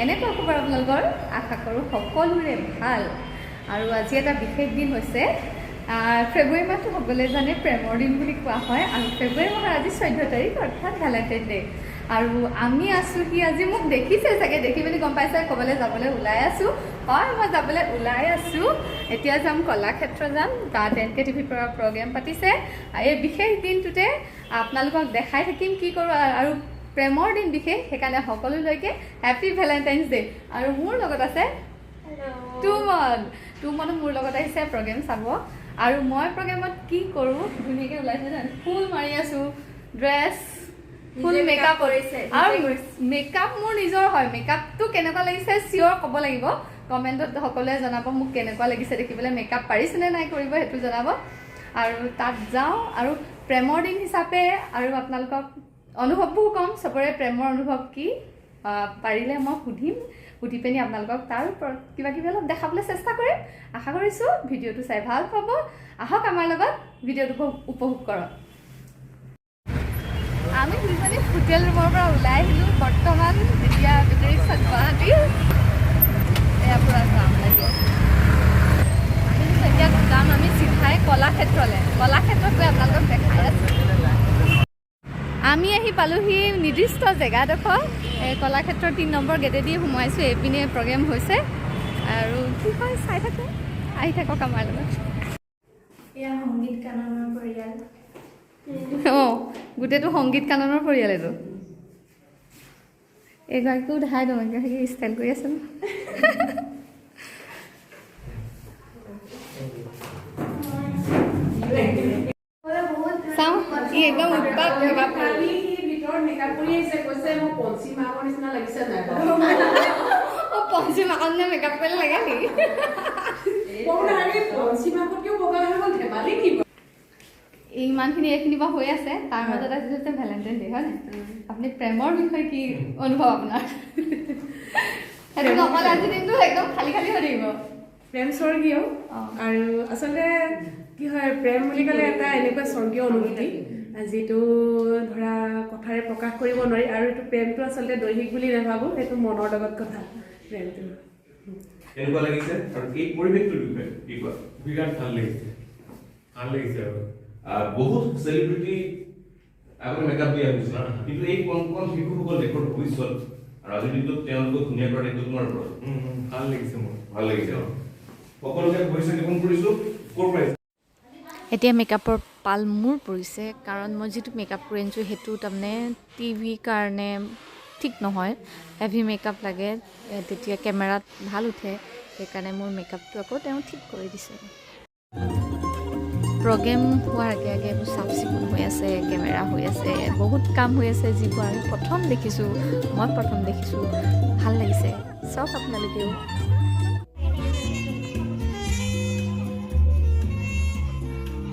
কেনেকুৱা খবৰ আপোনালোকৰ আশা কৰোঁ সকলোৰে ভাল আৰু আজি এটা বিশেষ দিন হৈছে ফেব্ৰুৱাৰী মাহটো সকলোৱে জানে প্ৰেমৰ দিন বুলি কোৱা হয় আৰু ফেব্ৰুৱাৰী মাহৰ আজি 14 তাৰিখ অৰ্থাৎ ভেলেণ্টাইন ডে আৰু আমি আছোঁ কি আজি মোক দেখিছে চাগে দেখি পিনি গম পাইছে ক'বলৈ যাবলৈ ওলাই আছোঁ হয় মই যাবলৈ ওলাই আছোঁ এতিয়া যাম কলাক্ষেত্ৰ যাম তাত NKTV পৰা প্ৰগ্ৰেম পাতিছে এই বিশেষ দিনটোতে আপোনালোকক দেখাই থাকিম কি কৰোঁ আৰু প্ৰেমৰ দিন বিশেষ সেইকাৰণে সকলোলৈকে হেপী ভেলেণ্টাইন্স ডে আৰু মোৰ লগত আছে টুমন মোৰ লগত আহিছে প্ৰগ্ৰেম চাব আৰু মই প্ৰগ্ৰেমত কি কৰোঁ ধুনীয়াকৈ ওলাইছে ফুল মাৰি আছোঁ ড্ৰেছ ফুল মেকআপ কৰিছে আৰু মেকআপ মোৰ নিজৰ হয় মেকআপটো কেনেকুৱা লাগিছে চিয়'ৰ ক'ব লাগিব কমেণ্টত সকলোৱে জনাব মোক কেনেকুৱা লাগিছে দেখিবলৈ মেকআপ পাৰিছেনে নাই কৰিব সেইটো জনাব আৰু তাত যাওঁ আৰু প্ৰেমৰ দিন হিচাপে আৰু আপোনালোকক অনুভৱবোৰ কম চবৰে প্ৰেমৰ অনুভৱ কি পাৰিলে মই সুধি পিনি আপোনালোকক তাৰ ওপৰত কিবা কিবি অলপ দেখাবলৈ চেষ্টা কৰিম আশা কৰিছোঁ ভিডিঅ'টো চাই ভাল পাব আহক আমাৰ লগত ভিডিঅ'টো উপভোগ কৰক আমি দুজনী হোটেল ৰুমৰ পৰা ওলাই আহিলোঁ বৰ্তমান এতিয়া বেটেৰী ৰিক্সাত গুৱাহাটী এয়া পূৰা যাম লাগিব আমি এতিয়া যাম আমি চিধাই কলাক্ষেত্ৰলৈ কলাক্ষেত্ৰত গৈ আপোনালোকক দেখাই আছোঁ আমি আহি পালোহি নিৰ্দিষ্ট জেগাডোখৰ এই কলাক্ষেত্ৰৰ 3 নম্বৰ গেটেদি সোমাইছোঁ এইপিনে প্ৰগ্ৰেম হৈছে আৰু কি হয় চাই থাকোঁ আহি থাকক আমাৰ লগত এয়া সংগীত কাননৰ পৰিয়াল অঁ গোটেইটো সংগীত কাননৰ পৰিয়াল এইটো এইগৰাকীও দেখাই দিওঁ এগৰাকী ষ্টাইল কৰি আছে চাওঁ ই একদম উৎপাত পঞ্চী মাকন নে মেকআপ কৰিলে লাগে নেকি ইমানখিনি এইখিনি বা হৈ আছে তাৰ মাজত আজি হৈছে ভেলেণ্টাইন ডে হয় নাই আপুনি প্ৰেমৰ বিষয়ে কি অনুভৱ আপোনাৰ সেইটো নকলে আজি দিনটো একদম খালী খালী হৈ থাকিব প্ৰেম স্বৰ্গীয় আৰু আচলতে কি হয় প্ৰেম বুলি ক'লে এটা এনেকুৱা স্বৰ্গীয় অনুভূতি যিটো ধৰা কথাৰে প্ৰকাশ কৰিব নোৱাৰি আৰু এইটো প্ৰেমটো আচলতে দৈহিক বুলি নাভাবোঁ সেইটো মনৰ লগত কথা প্ৰেমটো কেনেকুৱা লাগিছে আৰু এই পৰিৱেশটো কি কোৱা বিৰাট ভাল লাগিছে আৰু বহুত চেলিব্ৰিটি আগতে মেকআপ দিয়া হৈছিল কিন্তু এই কণ শিশুসকল দেশৰ ভৱিষ্যত আৰু আজিৰ দিনটোত তেওঁলোকক ধুনীয়া কৰা দায়িত্ব তোমাৰ ওপৰত ভাল লাগিছে মোৰ ভাল লাগিছে সকলোকে ভৱিষ্যত জ্ঞাপন কৰিছোঁ ক'ৰ পৰা এতিয়া মেকআপৰ পাল মোৰ পৰিছে কাৰণ মই যিটো মেকআপ কৰি আনিছোঁ সেইটো তাৰমানে টিভিৰ কাৰণে ঠিক নহয় হেভি মেকআপ লাগে তেতিয়া কেমেৰাত ভাল উঠে সেইকাৰণে মোৰ মেকআপটো আকৌ তেওঁ ঠিক কৰি দিছে প্ৰগ্ৰেম হোৱাৰ আগে আগে এইবোৰ চাফ চিকুণ হৈ আছে কেমেৰা হৈ আছে বহুত কাম হৈ আছে যিবোৰ আমি প্ৰথম দেখিছোঁ ভাল লাগিছে চাওক আপোনালোকেও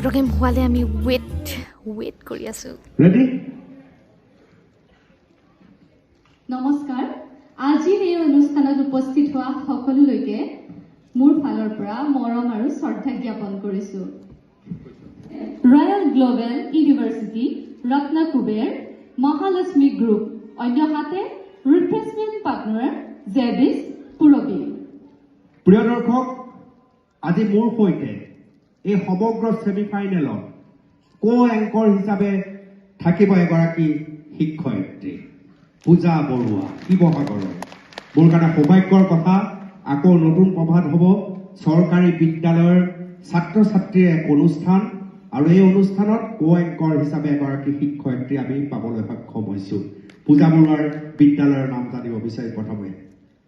প্ৰগ্ৰেম হোৱালে আমি ৱেইট কৰি আছোঁ নমস্কাৰ আজিৰ এই অনুষ্ঠানত উপস্থিত হোৱা সকলোলৈকে মোৰ ফালৰ পৰা মৰম আৰু শ্ৰদ্ধা জ্ঞাপন কৰিছোঁ ৰয়েল গ্লোবেল ইউনিভাৰ্চিটি ৰত্ন কুবেৰ মহালক্ষ্মী গ্ৰুপ অন্যহাতে ৰিফ্ৰেছমেণ্ট পাৰ্টনাৰ জেবিছ পুৰবী প্ৰিয় দৰ্শক আজি মোৰ সৈতে এই সমগ্ৰ ছেমিফাইনেলত এংকৰ হিচাপে থাকিব এগৰাকী শিক্ষয়িত্ৰী পূজা বৰুৱা শিৱসাগৰৰ মোৰ কাৰণে সৌভাগ্যৰ কথা আকৌ নতুন প্ৰভাত হ'ব চৰকাৰী বিদ্যালয়ৰ ছাত্ৰ ছাত্ৰীৰ এক অনুষ্ঠান আৰু এই অনুষ্ঠানত এংকৰ হিচাপে এগৰাকী শিক্ষয়িত্ৰী আমি পাবলৈ সক্ষম হৈছোঁ পূজা বৰুৱাৰ বিদ্যালয়ৰ নাম জানিব বিচাৰি প্ৰথমে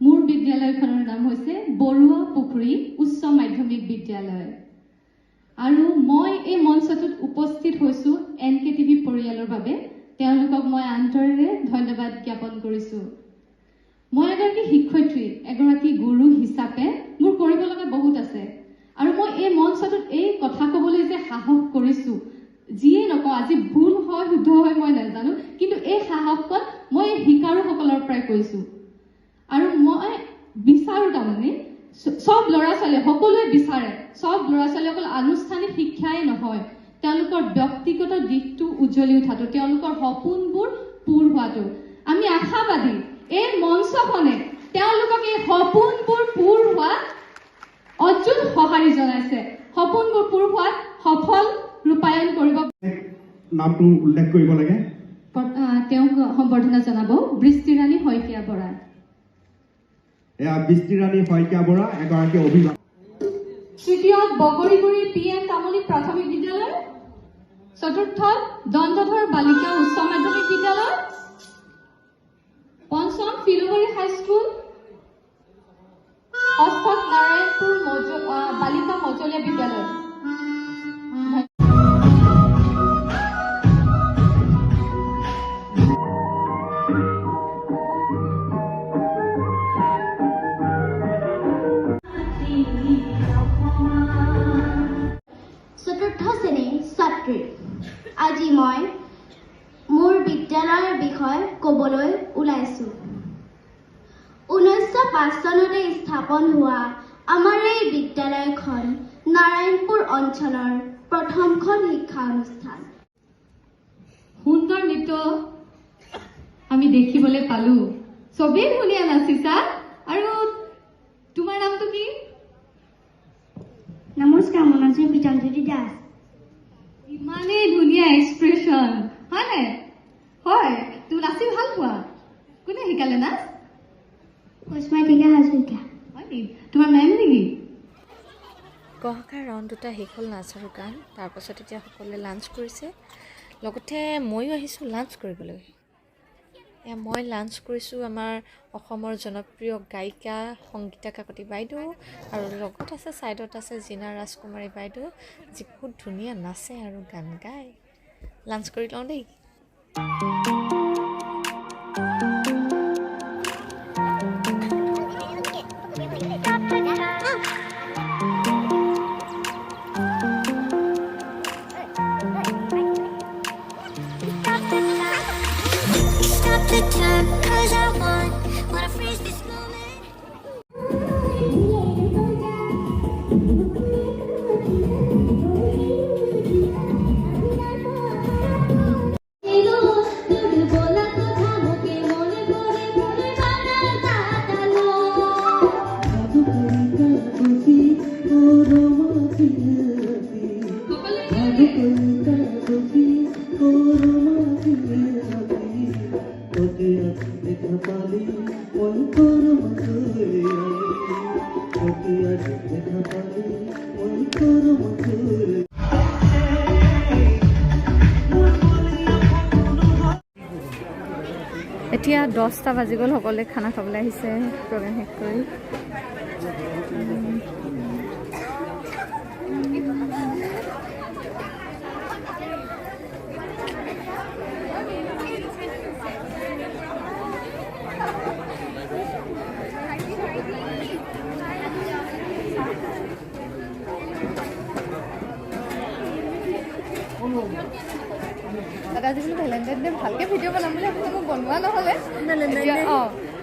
মোৰ বিদ্যালয়খনৰ নাম হৈছে বৰুৱা পুখুৰী উচ্চ মাধ্যমিক বিদ্যালয় আৰু মই এই মঞ্চটোত উপস্থিত হৈছোঁ NKTV পৰিয়ালৰ বাবে তেওঁলোকক মই আন্তৰেৰে ধন্যবাদ জ্ঞাপন কৰিছোঁ মই এগৰাকী শিক্ষয়িত্ৰী এগৰাকী গুৰু হিচাপে মোৰ কৰিব লগা বহুত আছে আৰু মই এই মঞ্চটোত এই কথা ক'বলৈ যে সাহস কৰিছোঁ যিয়ে নকওঁ আজি ভুল হয় শুদ্ধ হয় মই নাজানো কিন্তু এই সাহসকত মই এই শিকাৰুসকলৰ পৰাই কৈছোঁ আৰু মই বিচাৰোঁ তাৰমানে সব ল'ৰা ছোৱালী সকলোৱে বিচাৰে সব ল'ৰা ছোৱালী অকল আনুষ্ঠানিক শিক্ষাই নহয় তেওঁলোকৰ ব্যক্তিগত দিশটো উজ্জ্বলি উঠাটো তেওঁলোকৰ সপোনবোৰ পূৰ হোৱাটো আমি আশাবাদী এই মঞ্চখনে তেওঁলোকক এই সপোনবোৰ পূৰ হোৱাত অযুত সঁহাৰি জনাইছে। সপোনবোৰ পূৰ হোৱাত সফল ৰূপায়ণ কৰিব নামটো উল্লেখ কৰিব লাগে। তেওঁক সম্বৰ্ধনা জনাব বৃষ্টিৰাণী শইকীয়া বৰা। এয়া বৃষ্টিৰাণী শইকীয়া বৰা এগৰাকী অভিভাৱক। তৃতীয়ত বগৰীগুৰি PM তামুলী প্ৰাথমিক বিদ্যালয়, চতুৰ্থত দণ্ডধৰ বালিকা উচ্চ মাধ্যমিক বিদ্যালয়, পঞ্চম ফিলগুৰি হাইস্কুল, ষষ্ঠত নাৰায়ণপুৰ বালিকা মজলীয়া বিদ্যালয়। চতুৰ্থ শ্ৰেণীৰ ছাত্ৰী। আজি মই মোৰ বিদ্যালয়ৰ বিষয়ে ক'বলৈ ওলাইছো। 1905 চনতে স্থাপন হোৱা আমাৰ এই বিদ্যালয়খন নাৰায়ণপুৰ অঞ্চলৰ প্ৰথমখন শিক্ষা অনুষ্ঠান। সুন্দৰ নৃত্য আমি দেখিবলৈ পালো। চবেই ধুনীয়া নাচিছা। আৰু তোমাৰ নামটো কি? নমস্কাৰ, মোৰ নাম বিতাঞ্জলি দাস। ইমানেই ধুনীয়া এক্সপ্ৰেছন, হয়নে? হয়, তুমি নাচি ভাল পোৱা? কোনে শিকালে নাচ? কুষ্মাতিকা হাজৰিকা। হয় নেকি? তোমাৰ মেম নেকি? গহকাৰ ৰাউণ্ড দুটা শেষ হ'ল নাচ আৰু গান। তাৰপাছত এতিয়া সকলোৱে লাঞ্চ কৰিছে, লগতে ময়ো আহিছোঁ লাঞ্চ কৰিবলৈ। মই লাঞ্চ কৰিছোঁ আমাৰ অসমৰ জনপ্ৰিয় গায়িকা সংগীতা কাকতি বাইদেউ, আৰু লগত আছে ছাইডত আছে জিনা ৰাজকুমাৰী বাইদেউ, যি বহুত ধুনীয়া নাচে আৰু গান গায়। লাঞ্চ কৰি লওঁ দেই। এতিয়া 10টা বাজি গ'ল, সকলোৱে খানা খাবলৈ আহিছে প্ৰগ্ৰেম শেষ কৰি। আজিকালি ভেলেণ্টাইন ডে ভালকৈ ভিডিঅ' বনাম বুলি ভাবিছোঁ, মোক বনোৱা নহ'লে।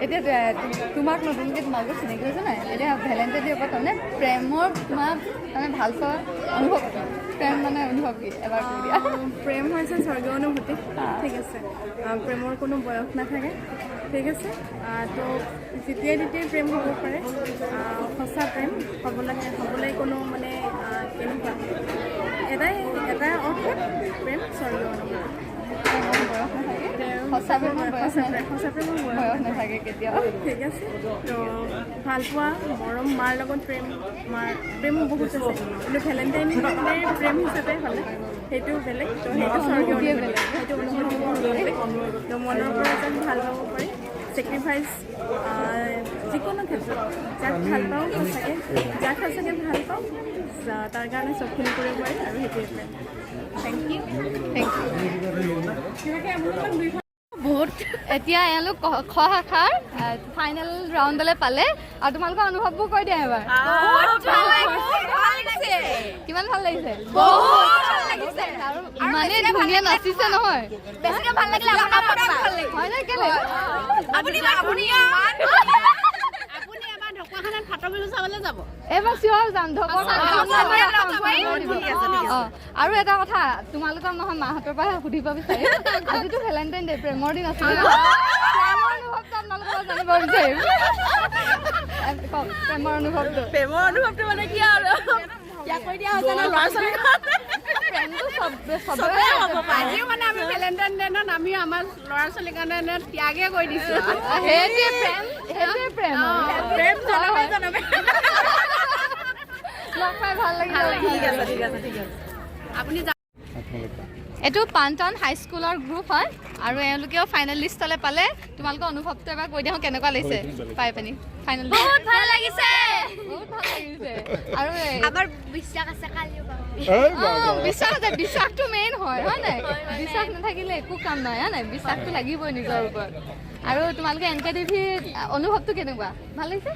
এতিয়া তোমাক নতুনকৈ তোমালোকে চিনাকি হৈছে নাই? এতিয়া ভেলেণ্টাইন ডে ওপৰত তাৰমানে প্ৰেমৰ তোমাক মানে ভাল পোৱা অনুভৱ, প্ৰেম মানে অনুভৱ কি এবাৰ কৈ দিয়া। প্ৰেম হৈছে স্বৰ্গীয় অনুভূতি, ঠিক আছে। প্ৰেমৰ কোনো বয়স নাথাকে, ঠিক আছে। তো যেতিয়াই তেতিয়াই প্ৰেম হ'ব পাৰে। সঁচা প্ৰেম হ'বলৈ কোনো মানে কেনেকুৱা এটা অৰ্থত প্ৰেম স্বৰ্গীয় অনুভূতি। সঁচা প্ৰেমৰ বয়স নাথাকে কেতিয়াও, ঠিক আছে। তো ভালপোৱা মৰম, মাৰ লগত প্ৰেমো বহুত আছে, কিন্তু ভেলেণ্টাইন ডেৰ প্ৰেম হিচাপে হ'লে সেইটো বেলেগ। তো সেইটো স্বৰ্গীয় বেলেগ, সেইটো অনুভূতি বেলেগ। তো মনৰ পৰা যেন ভাল পাব পাৰি, ছেক্ৰিফাইচ যিকোনো ক্ষেত্ৰত যাক ভাল পাওঁ সঁচাকৈ, যাক সঁচাকৈ ভাল পাওঁ তাৰ কাৰণে চবখিনি কৰিব পাৰি, আৰু সেইটোৱে প্ৰেম। Thank you. বহুত এতিয়া এওঁলোক খ শাখাৰ ফাইনেল ৰাউণ্ডলৈ পালে, আৰু তোমালোকৰ অনুভৱবোৰ কৈ দিয়া এবাৰ। কিমান ভাল লাগিছে? আৰু ইমানেই ধুনীয়া নাচিছে নহয়, হয় নে? কেলে এবাৰ চিঞৰ যাম আৰু এটা কথা তোমালোকৰ নহয় মাহঁতৰ পৰা সুধিব বিচাৰিম, আজিতো ভেলেণ্টাইন ডে, প্ৰেমৰ দিন আছিলে, আপোনালোকৰ জানিব জানিব বিচাৰিম প্ৰেমৰ অনুভৱটো মানে কি আৰু ইয়াক কৈ দিয়া হৈছে ন ল'ৰা ছোৱালী আজিও মানে আমি ভেলেণ্টাইন ডে'ত আমি আমাৰ ল'ৰা ছোৱালীৰ কাৰণে ত্যাগে কৰি দিছোঁ সেইটোৱে প্ৰেম জনমে লগ পাই ভাল লাগিল ঠিক আছে আপুনি এইটো পানটাউন হাইস্কুলৰ গ্ৰুপ হয় আৰু এওঁলোকেও ফাইনেল লিষ্টলৈ পালে তোমালোকৰ অনুভৱটো এবাৰ কৈ দিওঁ কেনেকুৱা লাগিছে পাই পিনি ফাইনেল বহুত ভাল লাগিছে আৰু আমাৰ বিশ্বাস আছে কালিও বিশ্বাস আছে বিশ্বাসটো মেইন হয় নাই বিশ্বাস নাথাকিলে একো কাম নাই হয় নাই বিশ্বাসটো লাগিবই নিজৰ ওপৰত আৰু তোমালোকে NKTV অনুভৱটো কেনেকুৱা ভাল লাগিছে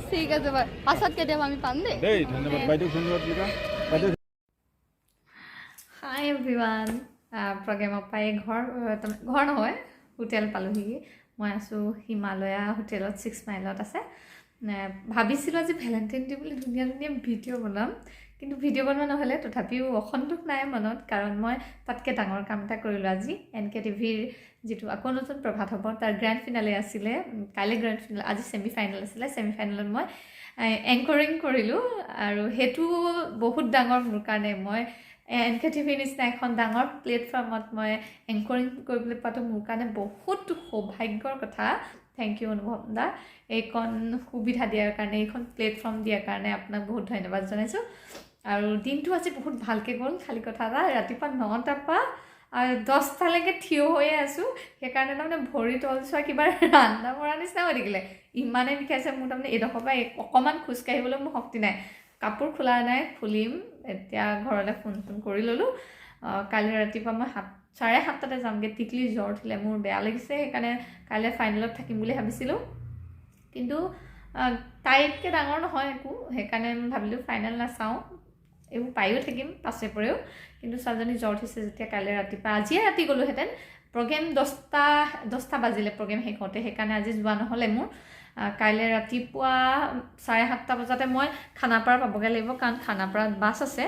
ঠিক আছে বাৰু পাছত কেতিয়াবা আমি পাম দেই ধন্যবাদ বাইদেউ ধন্যবাদ হাই এভৰিৱান প্ৰগ্ৰেমৰ পাই ঘৰ নহয় হোটেল পালোহি মই আছোঁ হিমালয়া হোটেলত 6 মাইলত আছে ভাবিছিলোঁ আজি ভেলেণ্টাইন ডে বুলি ধুনীয়া ধুনীয়া ভিডিঅ' বনাম কিন্তু ভিডিঅ' বনোৱা নহ'লে তথাপিও অসন্তোষ নাই মনত কাৰণ মই তাতকৈ ডাঙৰ কাম এটা কৰিলোঁ আজি NKTVৰ যিটো আকৌ নতুন প্ৰভাত হ'ব তাৰ গ্ৰেণ্ড ফিনালে আছিলে কাইলৈ গ্ৰেণ্ড ফিনাল আজি ছেমি ফাইনেল আছিলে ছেমি ফাইনেলত মই এংকৰিং কৰিলোঁ আৰু সেইটো বহুত ডাঙৰ মোৰ কাৰণে মই NKTVৰ নিচিনা এখন ডাঙৰ প্লেটফৰ্মত মই এংকৰিং কৰিবলৈ পোৱাটো মোৰ কাৰণে বহুত সৌভাগ্যৰ কথা থেংক ইউ অনুভৱ দা এইখন সুবিধা দিয়াৰ কাৰণে এইখন প্লেটফৰ্ম দিয়াৰ কাৰণে আপোনাক বহুত ধন্যবাদ জনাইছোঁ আৰু দিনটো আজি বহুত ভালকৈ গ'ল খালী কথা এটা ৰাতিপুৱা 9টাৰ পৰা 10টালৈকে থিয় হৈয়ে আছোঁ সেইকাৰণে তাৰমানে ভৰি তল চোৱা কিবা ৰান্ধা মৰা নিচিনা হৈ থাকিলে ইমানেই বিষাইছে মোৰ তাৰমানে এইডোখৰ পৰা অকণমান খোজকাঢ়িবলৈ মোৰ শক্তি নাই কাপোৰ খোলা নাই খুলিম এতিয়া ঘৰলৈ ফোন কৰি ল'লোঁ কালি ৰাতিপুৱা মই 7:30 যামগৈ টিকলি জ্বৰ উঠিলে মোৰ বেয়া লাগিছে সেইকাৰণে কাইলৈ ফাইনেলত থাকিম বুলি ভাবিছিলোঁ কিন্তু তাইতকৈ ডাঙৰ নহয় একো সেইকাৰণে মই ভাবিলোঁ ফাইনেল নাচাওঁ এইবোৰ পায়ো থাকিম পাছে পৰেও কিন্তু ছোৱালীজনী জ্বৰ উঠিছে যেতিয়া কাইলৈ ৰাতিপুৱা আজিয়ে ৰাতি গ'লোহেঁতেন প্ৰগ্ৰেম 10টা বাজিলে প্ৰগ্ৰেম শেষ হওঁতে সেইকাৰণে আজি যোৱা নহ'লে মোৰ কাইলৈ ৰাতিপুৱা 7:30 বজাতে মই খানাপাৰা পাবগৈ লাগিব কাৰণ খানাপাৰাত বাছ আছে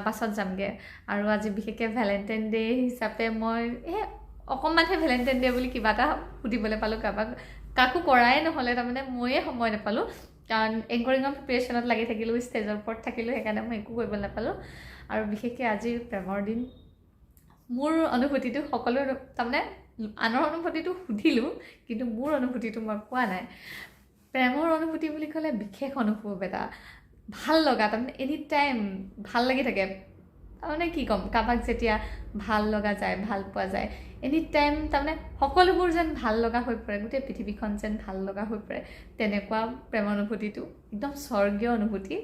বাছত যামগৈ আৰু আজি বিশেষকৈ ভেলেণ্টাইন ডে হিচাপে মই অকণমানহে ভেলেণ্টাইন ডে বুলি কিবা এটা সুধিবলৈ পালোঁ কাকো কৰাই নহ'লে তাৰমানে ময়ে সময় নাপালোঁ কাৰণ এংকৰিঙৰ প্ৰিপেৰেশ্যনত লাগি থাকিলোঁ ষ্টেজৰ ওপৰত থাকিলোঁ সেইকাৰণে মই একো কৰিব নাপালোঁ আৰু বিশেষকৈ আজি প্ৰেমৰ দিন মোৰ অনুভূতিটো সকলো তাৰমানে আনৰ অনুভূতিটো সুধিলোঁ কিন্তু মোৰ অনুভূতিটো মই কোৱা নাই প্ৰেমৰ অনুভূতি বুলি ক'লে বিশেষ অনুভৱ এটা ভাল লগা তাৰমানে এনি টাইম ভাল লাগি থাকে তাৰমানে কি ক'ম কাৰোবাক যেতিয়া ভাল লগা যায় ভাল পোৱা যায় এনি টাইম তাৰমানে সকলোবোৰ যেন ভাল লগা হৈ পৰে গোটেই পৃথিৱীখন যেন ভাল লগা হৈ পৰে তেনেকুৱা প্ৰেমৰ অনুভূতিটো একদম স্বৰ্গীয় অনুভূতি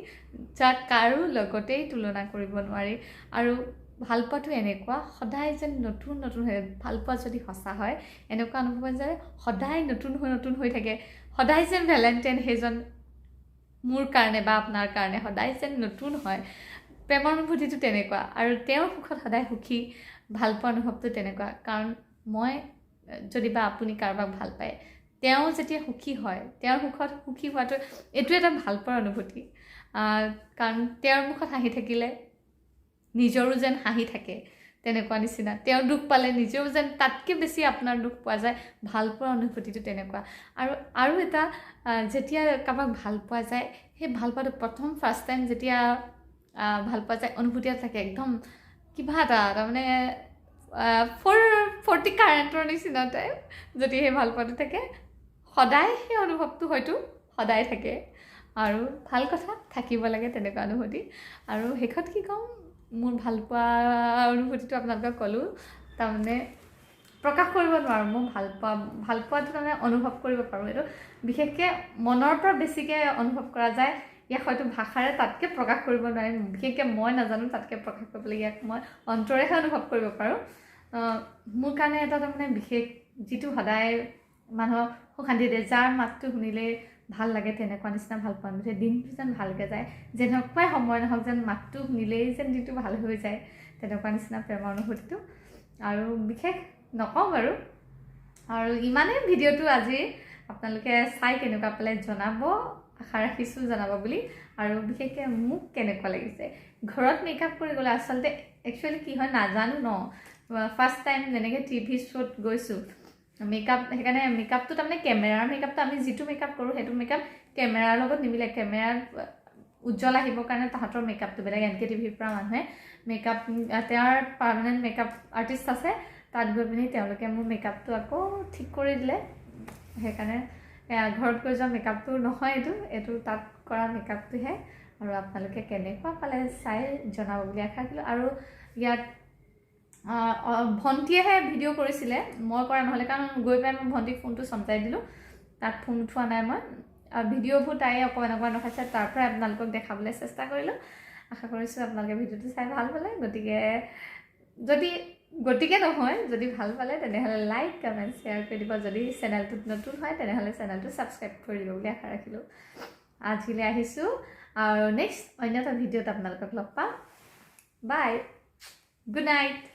যাক কাৰো লগতেই তুলনা কৰিব নোৱাৰি আৰু ভাল পোৱাটো এনেকুৱা সদায় যেন নতুন হৈ ভাল পোৱা যদি সঁচা হয় এনেকুৱা অনুভৱ যে সদায় নতুন হৈ থাকে সদায় যেন ভেলেণ্টাইন সেইজন মোৰ কাৰণে বা আপোনাৰ কাৰণে সদায় যেন নতুন হয় প্ৰেমৰ অনুভূতিটো তেনেকুৱা আৰু তেওঁৰ সুখত সদায় সুখী ভাল পোৱা অনুভৱটো তেনেকুৱা কাৰণ মই যদি বা আপুনি কাৰোবাক ভাল পায় তেওঁ যেতিয়া সুখী হয় তেওঁৰ সুখত সুখী হোৱাটো এইটো এটা ভাল পোৱাৰ অনুভূতি কাৰণ তেওঁৰ মুখত হাঁহি থাকিলে নিজৰো যেন হাঁহি থাকে তেনেকুৱা নিচিনা তেওঁ দুখ পালে নিজেও যেন তাতকৈ বেছি আপোনাৰ দুখ পোৱা যায় ভাল পোৱাৰ অনুভূতিটো তেনেকুৱা আৰু এটা যেতিয়া কাৰোবাক ভাল পোৱা যায় সেই ভাল পোৱাটো ফাৰ্ষ্ট টাইম যেতিয়া ভাল পোৱা যায় অনুভূতি এটা থাকে একদম কিবা এটা তাৰমানে 40 কাৰেণ্টৰ নিচিনা টাইপ যদি সেই ভাল পোৱাটো থাকে সদায় সেই অনুভৱটো হয়তো সদায় থাকে আৰু ভাল কথা থাকিব লাগে তেনেকুৱা অনুভূতি আৰু শেষত কি ক'ম মোৰ ভাল পোৱা অনুভূতিটো আপোনালোকক ক'লোঁ তাৰমানে প্ৰকাশ কৰিব নোৱাৰোঁ মই ভাল পোৱাটো তাৰমানে অনুভৱ কৰিব পাৰোঁ এইটো বিশেষকৈ মনৰ পৰা বেছিকৈ অনুভৱ কৰা যায় ইয়াক হয়তো ভাষাৰে তাতকৈ প্ৰকাশ কৰিব নোৱাৰিম বিশেষকৈ মই নাজানো তাতকৈ প্ৰকাশ কৰিবলৈ ইয়াক মই অন্তৰেহে অনুভৱ কৰিব পাৰোঁ মোৰ কাৰণে এটা তাৰমানে বিশেষ যিটো সদায় মানুহক সুশান্তি দিয়ে যাৰ মাতটো শুনিলে ভাল লাগে তেনেকুৱা নিচিনা ভাল পোৱা অনুভূতি দিনটো যেন ভালকৈ যায় যেনেকুৱাই সময় নহওক যেন মাতটো শুনিলেই যেন দিনটো ভাল হৈ যায় তেনেকুৱা নিচিনা প্ৰেমৰ অনুভূতিটো আৰু বিশেষ নকওঁ বাৰু আৰু ইমানেই ভিডিঅ'টো আজি আপোনালোকে চাই কেনেকুৱা পালে জনাব আশা ৰাখিছোঁ জনাব বুলি আৰু বিশেষকৈ মোক কেনেকুৱা লাগিছে ঘৰত মেকআপ কৰি গ'লে আচলতে একচুৱেলি কি হয় নাজানো ন ফাৰ্ষ্ট টাইম যেনেকৈ টিভি শ্ব'ত গৈছোঁ মেকআপ সেইকাৰণে মেকআপটো তাৰমানে কেমেৰাৰ মেকআপটো আমি যিটো মেকআপ কৰোঁ সেইটো মেকআপ কেমেৰাৰ লগত নিমিলে কেমেৰাত উজ্জ্বল আহিবৰ কাৰণে তাহাঁতৰ মেকআপটো বেলেগ NKTVৰ পৰা মানুহে মেকআপ তেওঁৰ পাৰ্মানেণ্ট মেকআপ আৰ্টিষ্ট আছে তাত গৈ পিনি তেওঁলোকে মোৰ মেকআপটো আকৌ ঠিক কৰি দিলে সেইকাৰণে ঘৰত গৈ যোৱা মেকআপটো নহয় এইটো তাত কৰা মেকআপটোহে আৰু আপোনালোকে কেনেকুৱা পালে চাই জনাব বুলি আশা কৰিলোঁ আৰু ইয়াত ভণ্টিয়েহে ভিডিঅ' কৰিছিলে মই কৰা নহ'লে কাৰণ গৈ পাই মই ভণ্টিক ফোনটো চমজাই দিলোঁ তাত ফোন উঠোৱা নাই মই ভিডিঅ'বোৰ তাই অকণমান দেখাইছে তাৰ পৰাই আপোনালোকক দেখাবলৈ চেষ্টা কৰিলোঁ আশা কৰিছোঁ আপোনালোকে ভিডিঅ'টো চাই ভাল পালে গতিকে নহয় যদি ভাল পালে তেনেহ'লে লাইক কমেণ্ট শ্বেয়াৰ কৰি দিব যদি চেনেলটোত নতুন হয় তেনেহ'লে চেনেলটো ছাবস্ক্ৰাইব কৰি দিব বুলি আশা ৰাখিলোঁ আজিলৈ আহিছোঁ আৰু নেক্সট অন্য এটা ভিডিঅ'ত আপোনালোকক লগ পাম বাই গুড নাইট